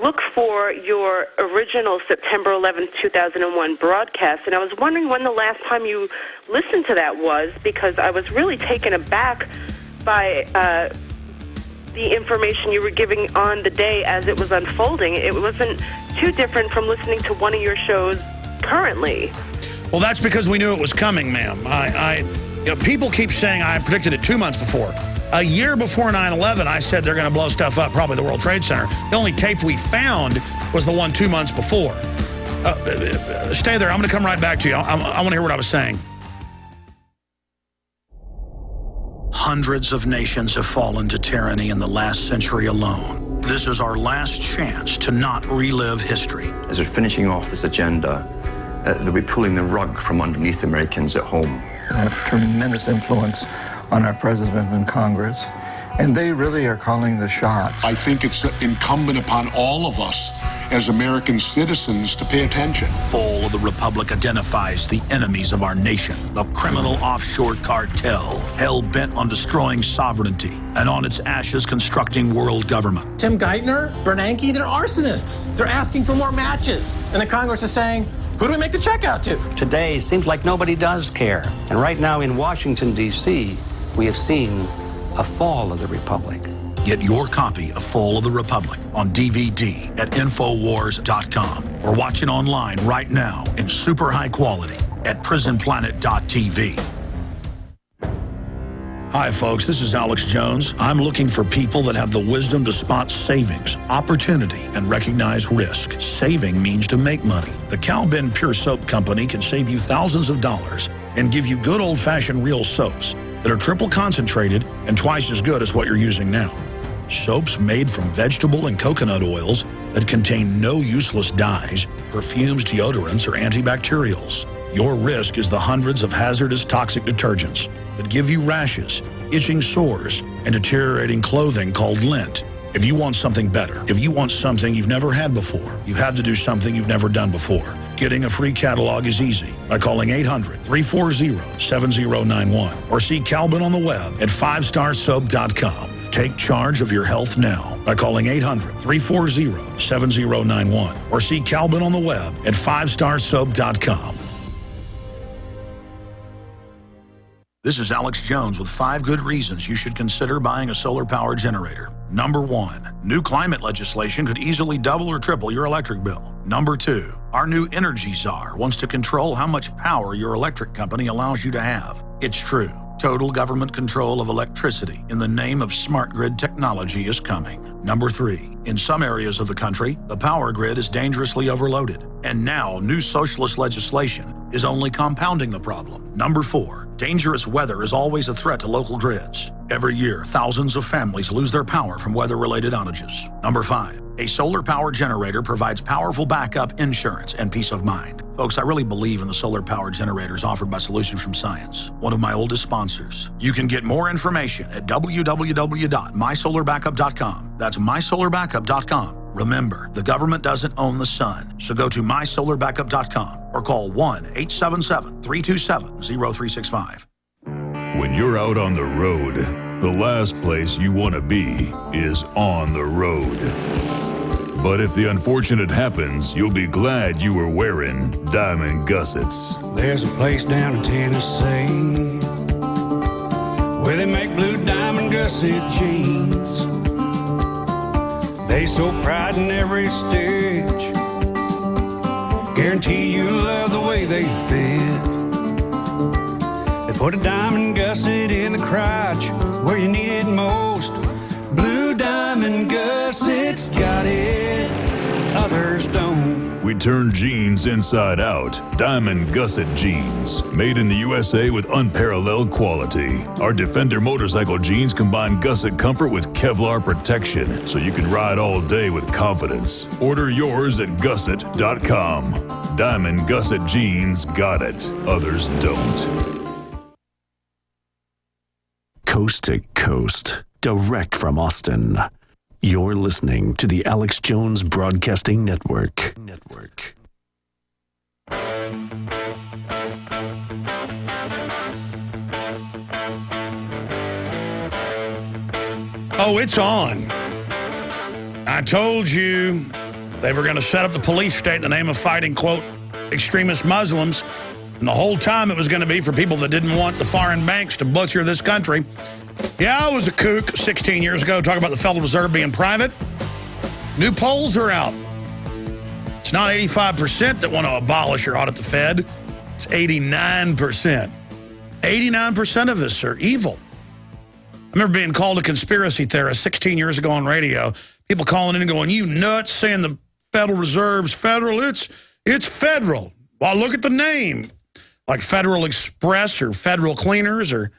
look for your original September 11th, 2001 broadcast, and I was wondering when the last time you listened to that was, because I was really taken aback by the information you were giving on the day as it was unfolding. It wasn't too different from listening to one of your shows currently. Well, that's because we knew it was coming, ma'am. You know, people keep saying I predicted it 2 months before. A year before 9/11, I said they're going to blow stuff up, probably the World Trade Center. The only tape we found was the one 2 months before. Stay there. I'm going to come right back to you. I want to hear what I was saying. Hundreds of nations have fallen to tyranny in the last century alone. This is our last chance to not relive history. As we're finishing off this agenda, they'll be pulling the rug from underneath Americans at home. They have tremendous influence on our president and Congress, and they really are calling the shots. I think it's incumbent upon all of us as American citizens to pay attention. Fall of the Republic identifies the enemies of our nation, the criminal offshore cartel, hell-bent on destroying sovereignty, and on its ashes constructing world government. Tim Geithner, Bernanke, they're arsonists. They're asking for more matches. And the Congress is saying, who do we make the check out to? Today seems like nobody does care. And right now in Washington, D.C., we have seen a fall of the Republic. Get your copy of Fall of the Republic on DVD at Infowars.com or watch it online right now in super high quality at PrisonPlanet.tv. Hi, folks. This is Alex Jones. I'm looking for people that have the wisdom to spot savings, opportunity, and recognize risk. Saving means to make money. The Cal Ben Pure Soap Company can save you thousands of dollars and give you good old-fashioned real soaps that are triple concentrated and twice as good as what you're using now. Soaps made from vegetable and coconut oils that contain no useless dyes, perfumes, deodorants, or antibacterials. Your risk is the hundreds of hazardous toxic detergents that give you rashes, itching sores, and deteriorating clothing called lint. If you want something better, if you want something you've never had before, you have to do something you've never done before. Getting a free catalog is easy by calling 800-340-7091 or see Calvin on the web at 5starsoap.com. Take charge of your health now by calling 800-340-7091 or see Calvin on the web at 5starsoap.com. This is Alex Jones with 5 good reasons you should consider buying a solar power generator. Number 1, new climate legislation could easily double or triple your electric bill. Number 2, our new energy czar wants to control how much power your electric company allows you to have. It's true. Total government control of electricity in the name of smart grid technology is coming. Number 3, in some areas of the country, the power grid is dangerously overloaded. And now, new socialist legislation is only compounding the problem. Number 4, dangerous weather is always a threat to local grids. Every year, thousands of families lose their power from weather-related outages. Number 5, a solar power generator provides powerful backup insurance and peace of mind. Folks, I really believe in the solar power generators offered by Solutions from Science, one of my oldest sponsors. You can get more information at www.mysolarbackup.com. That's mysolarbackup.com. Remember, the government doesn't own the sun, so go to mysolarbackup.com or call 1-877-327-0365. When you're out on the road, the last place you want to be is on the road. But if the unfortunate happens, you'll be glad you were wearing diamond gussets. There's a place down in Tennessee where they make blue diamond gusset jeans. They so pride in every stitch, guarantee you love the way they fit. They put a diamond gusset in the crotch where you need it most. Blue diamond gussets got it, others don't. We turn jeans inside out. Diamond gusset jeans, made in the USA with unparalleled quality. Our Defender motorcycle jeans combine gusset comfort with Kevlar protection, so you can ride all day with confidence. Order yours at gusset.com. Diamond gusset jeans got it, others don't. Coast to coast, direct from Austin. You're listening to the Alex Jones Broadcasting Network. Oh, it's on. I told you they were going to set up the police state in the name of fighting, quote, extremist Muslims. And the whole time it was going to be for people that didn't want the foreign banks to butcher this country. Yeah, I was a kook 16 years ago talking about the Federal Reserve being private. New polls are out. It's not 85% that want to abolish or audit the Fed. It's 89%. 89% of us are evil. I remember being called a conspiracy theorist 16 years ago on radio. People calling in and going, you nuts, saying the Federal Reserve's federal. It's federal. Well, look at the name. Like Federal Express or Federal Cleaners or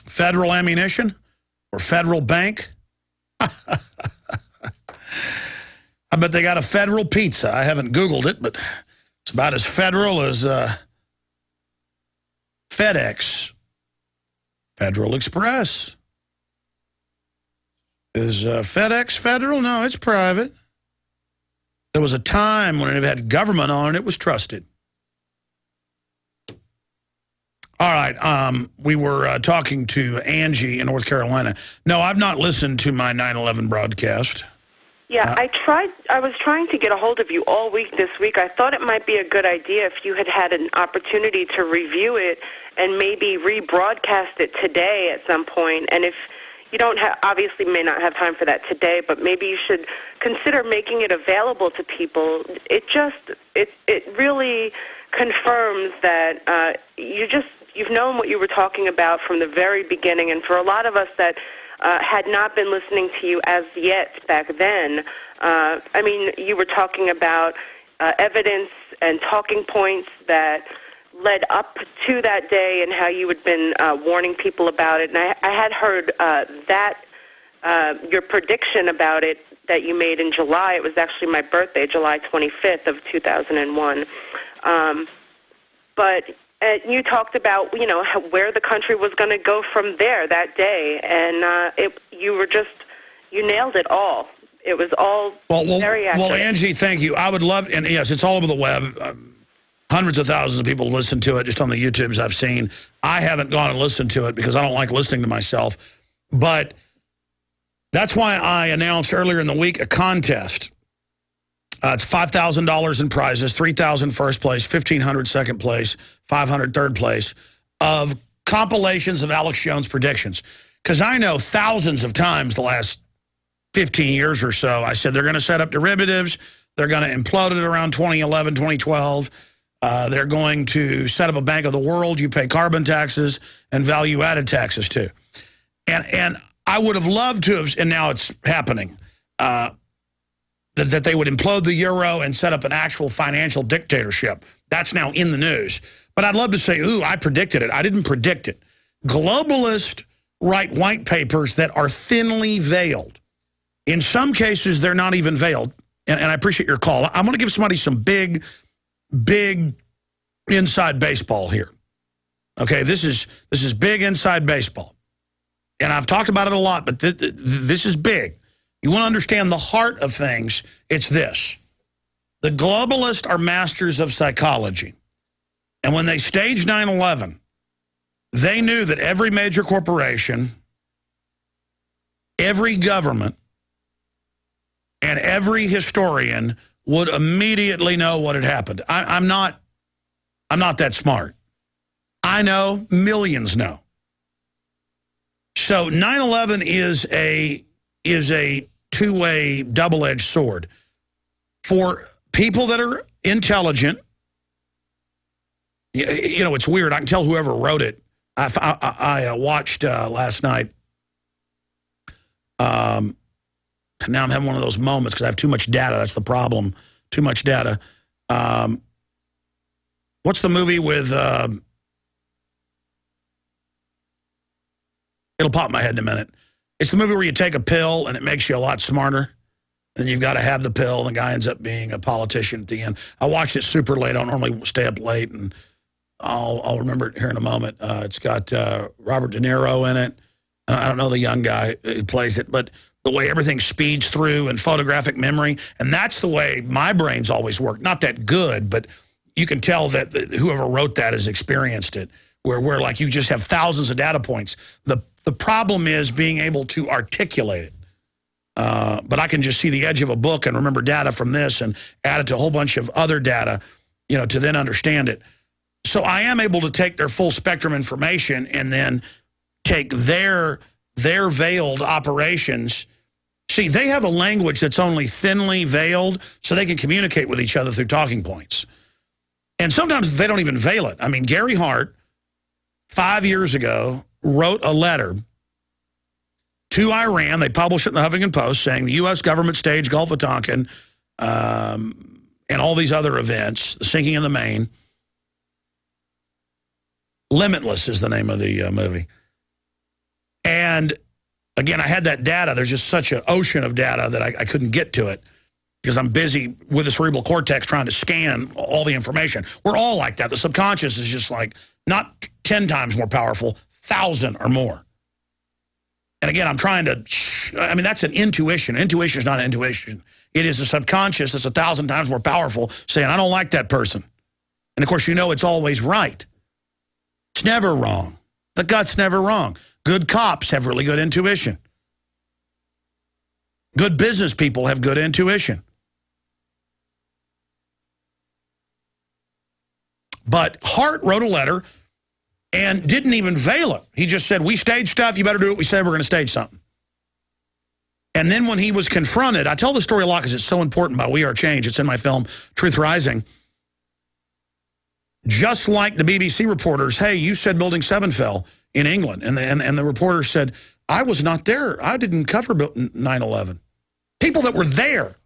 Federal Ammunition or Federal Bank. I bet they got a federal pizza. I haven't Googled it, but it's about as federal as FedEx. Federal Express. Is FedEx federal? No, it's private. There was a time when it had government on it, it was trusted. All right, we were talking to Angie in North Carolina. No, I've not listened to my 9/11 broadcast. Yeah, I was trying to get a hold of you all week this week. I thought it might be a good idea if you had an opportunity to review it and maybe rebroadcast it today at some point. And if you don't have, obviously may not have time for that today, but maybe you should consider making it available to people. It really confirms that you've known what you were talking about from the very beginning. And for a lot of us that had not been listening to you as yet back then, I mean, you were talking about evidence and talking points that led up to that day and how you had been warning people about it. And I had heard your prediction about it that you made in July. It was actually my birthday, July 25th of 2001. But you talked about, where the country was going to go from there that day, and you nailed it all. It was all very accurate. Well, Angie, thank you. I would love, and yes, it's all over the web. Hundreds of thousands of people listen to it just on the YouTubes I've seen. I haven't gone and listened to it because I don't like listening to myself. But that's why I announced earlier in the week a contest. It's $5,000 in prizes, $3,000 first place, $1,500 second place, $500 third place, of compilations of Alex Jones predictions. Because I know thousands of times the last 15 years or so, I said they're going to set up derivatives, they're going to implode it around 2011, 2012, they're going to set up a Bank of the World, you pay carbon taxes and value-added taxes too. And I would have loved to have, and now it's happening, that they would implode the euro and set up an actual financial dictatorship. That's now in the news. But I'd love to say, ooh, I predicted it. I didn't predict it. Globalists write white papers that are thinly veiled. In some cases, they're not even veiled. And I appreciate your call. I'm going to give somebody some big inside baseball here. Okay, this is big inside baseball. And I've talked about it a lot, but this is big. You want to understand the heart of things, it's this. The globalists are masters of psychology. And when they staged 9/11, they knew that every major corporation, every government, and every historian would immediately know what had happened. I'm not that smart. I know, millions know. So 9/11 is a two-way, double-edged sword. For people that are intelligent, it's weird. I can tell whoever wrote it. I watched last night. Now I'm having one of those moments because I have too much data. That's the problem. Too much data. What's the movie with... it'll pop in my head in a minute. It's the movie where you take a pill and it makes you a lot smarter. Then you've got to have the pill, and the guy ends up being a politician at the end. I watched it super late. I don't normally stay up late, and I'll remember it here in a moment. It's got Robert De Niro in it. I don't know the young guy who plays it, but the way everything speeds through and photographic memory, and that's the way my brain's always worked. Not that good, but you can tell that whoever wrote that has experienced it, where like you just have thousands of data points. The problem is being able to articulate it. but I can just see the edge of a book and remember data from this and add it to a whole bunch of other data, to then understand it. So I am able to take their full spectrum information and then take their veiled operations. See, they have a language that's only thinly veiled so they can communicate with each other through talking points. And sometimes they don't even veil it. I mean, Gary Hart, 5 years ago, wrote a letter to Iran. They published it in the Huffington Post saying the U.S. government staged Gulf of Tonkin and all these other events, the sinking of the Maine. Limitless is the name of the movie. And, again, I had that data. There's just such an ocean of data that I couldn't get to it because I'm busy with the cerebral cortex trying to scan all the information. We're all like that. The subconscious is just like not 10 times more powerful, 1,000 or more. And, again, I'm trying to, that's an intuition. Intuition is not intuition. It is a subconscious that's 1,000 times more powerful saying, I don't like that person. And, of course, it's always right. It's never wrong. The gut's never wrong. Good cops have really good intuition. Good business people have good intuition. But Hart wrote a letter and didn't even veil it. He just said, we staged stuff, you better do what we said, we're going to stage something. And then when he was confronted, I tell the story a lot because it's so important by We Are Change. It's in my film, Truth Rising. Just like the BBC reporters, hey, you said Building 7 fell in England. And the reporter said, I was not there. I didn't cover 9/11. People that were there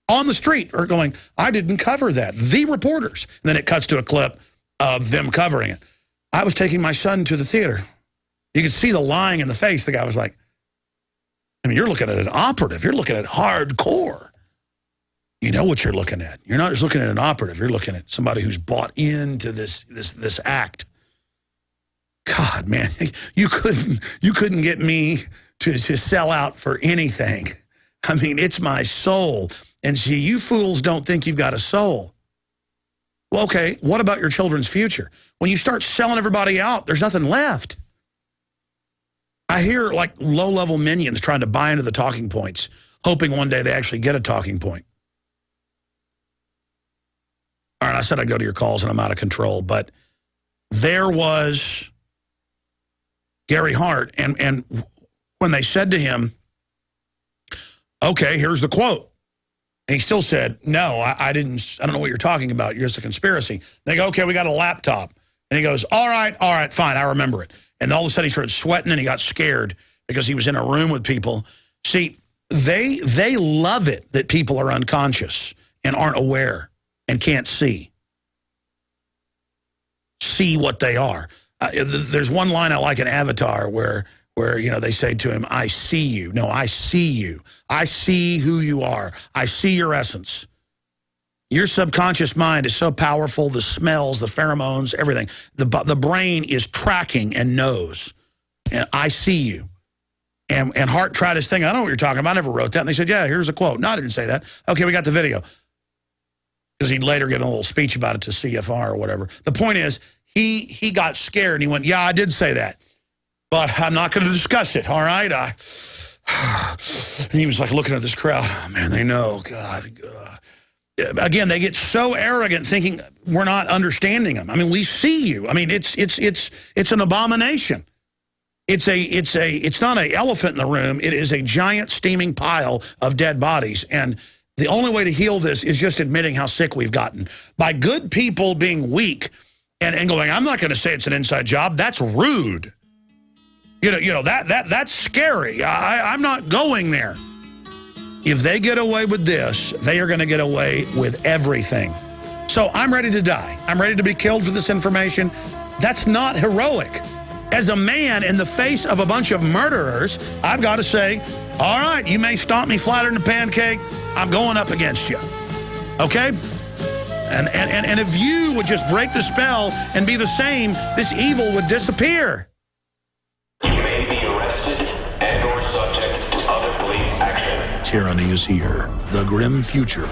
on the street are going, I didn't cover that. The reporters. And then it cuts to a clip of them covering it. I was taking my son to the theater. You could see the lying in the face. The guy was like, you're looking at an operative. You're looking at hardcore. You know what you're looking at. You're not just looking at an operative. You're looking at somebody who's bought into this act. God, man, you couldn't get me to sell out for anything. It's my soul. And see, you fools don't think you've got a soul. Well, okay, what about your children's future? When you start selling everybody out, there's nothing left. I hear like low-level minions trying to buy into the talking points, hoping one day they actually get a talking point. All right, I said I'd go to your calls and I'm out of control, but there was Gary Hart, and when they said to him, okay, here's the quote, and he still said, no, I don't know what you're talking about. You're just a conspiracy. They go, okay, we got a laptop. And he goes, all right, fine, I remember it. And all of a sudden he started sweating and he got scared because he was in a room with people. See, they love it that people are unconscious and aren't aware and can't see what they are. There's one line I like in Avatar where they say to him, I see you. No, I see you. I see who you are. I see your essence. Your subconscious mind is so powerful, the smells, the pheromones, everything. The brain is tracking and knows. And I see you. And Hart tried his thing. I don't know what you're talking about. I never wrote that. And they said, yeah, here's a quote. No, I didn't say that. Okay, we got the video. Because he'd later given a little speech about it to CFR or whatever. The point is, he got scared and he went, yeah, I did say that. But I'm not going to discuss it, all right? And he was like looking at this crowd. Oh, man, they know. God. Again, they get so arrogant thinking we're not understanding them. We see you. It's an abomination. It's not an elephant in the room. It is a giant steaming pile of dead bodies. And the only way to heal this is just admitting how sick we've gotten. By good people being weak and going, I'm not going to say it's an inside job. That's rude. That's scary. I'm not going there. If they get away with this, they are going to get away with everything. So I'm ready to die. I'm ready to be killed for this information. That's not heroic. As a man in the face of a bunch of murderers, I've got to say, all right, you may stomp me flatter than a pancake. I'm going up against you. Okay? And if you would just break the spell and be the same, this evil would disappear. You may be arrested and or subject to other police action. Tyranny is here. The grim future.